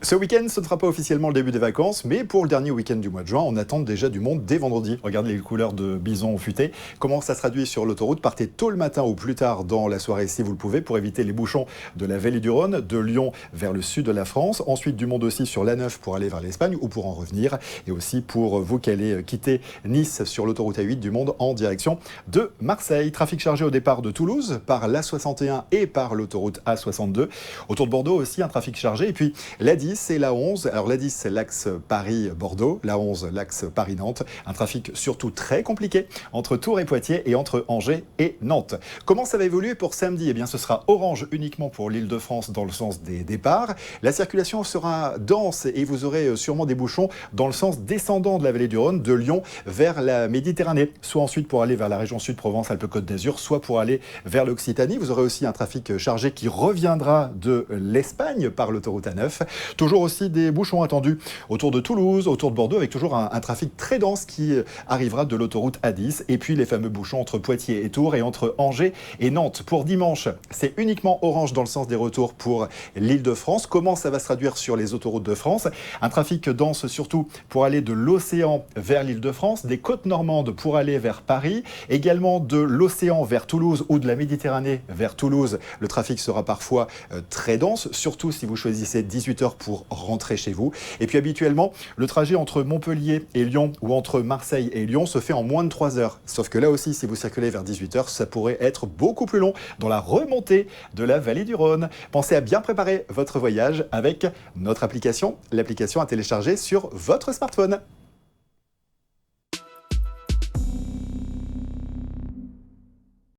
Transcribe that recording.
Ce week-end, ce ne sera pas officiellement le début des vacances, mais pour le dernier week-end du mois de juin, on attend déjà du monde dès vendredi. Regardez les couleurs de bison futé. Comment ça se traduit sur l'autoroute? Partez tôt le matin ou plus tard dans la soirée si vous le pouvez pour éviter les bouchons de la vallée du Rhône, de Lyon vers le sud de la France. Ensuite, du monde aussi sur l'A9 pour aller vers l'Espagne ou pour en revenir. Et aussi pour vous qui allez quitter Nice sur l'autoroute A8, du monde en direction de Marseille. Trafic chargé au départ de Toulouse par l'A61 et par l'autoroute A62. Autour de Bordeaux aussi, un trafic chargé. Et puis l'A10 et la 11. Alors l'A10, c'est l'axe Paris-Bordeaux. La 11, l'axe Paris-Nantes. Un trafic surtout très compliqué entre Tours et Poitiers et entre Angers et Nantes. Comment ça va évoluer pour samedi? Eh bien, ce sera orange uniquement pour l'Île-de-France dans le sens des départs. La circulation sera dense et vous aurez sûrement des bouchons dans le sens descendant de la vallée du Rhône, de Lyon vers la Méditerranée. Soit ensuite pour aller vers la région sud, Provence-Alpes-Côte d'Azur, soit pour aller vers l'Occitanie. Vous aurez aussi un trafic chargé qui reviendra de l'Espagne par l'autoroute A9. Toujours aussi des bouchons attendus autour de Toulouse, autour de Bordeaux, avec toujours un trafic très dense qui arrivera de l'autoroute A10. Et puis les fameux bouchons entre Poitiers et Tours et entre Angers et Nantes. Pour dimanche, c'est uniquement orange dans le sens des retours pour l'Île-de-France. Comment ça va se traduire sur les autoroutes de France? Un trafic dense surtout pour aller de l'océan vers l'Île-de-France, des côtes normandes pour aller vers Paris, également de l'océan vers Toulouse ou de la Méditerranée vers Toulouse. Le trafic sera parfois très dense, surtout si vous choisissez 18h pour rentrer chez vous. Et puis habituellement, le trajet entre Montpellier et Lyon ou entre Marseille et Lyon se fait en moins de 3 heures. Sauf que là aussi, si vous circulez vers 18h, ça pourrait être beaucoup plus long dans la remontée de la vallée du Rhône. Pensez à bien préparer votre voyage avec notre application, l'application à télécharger sur votre smartphone.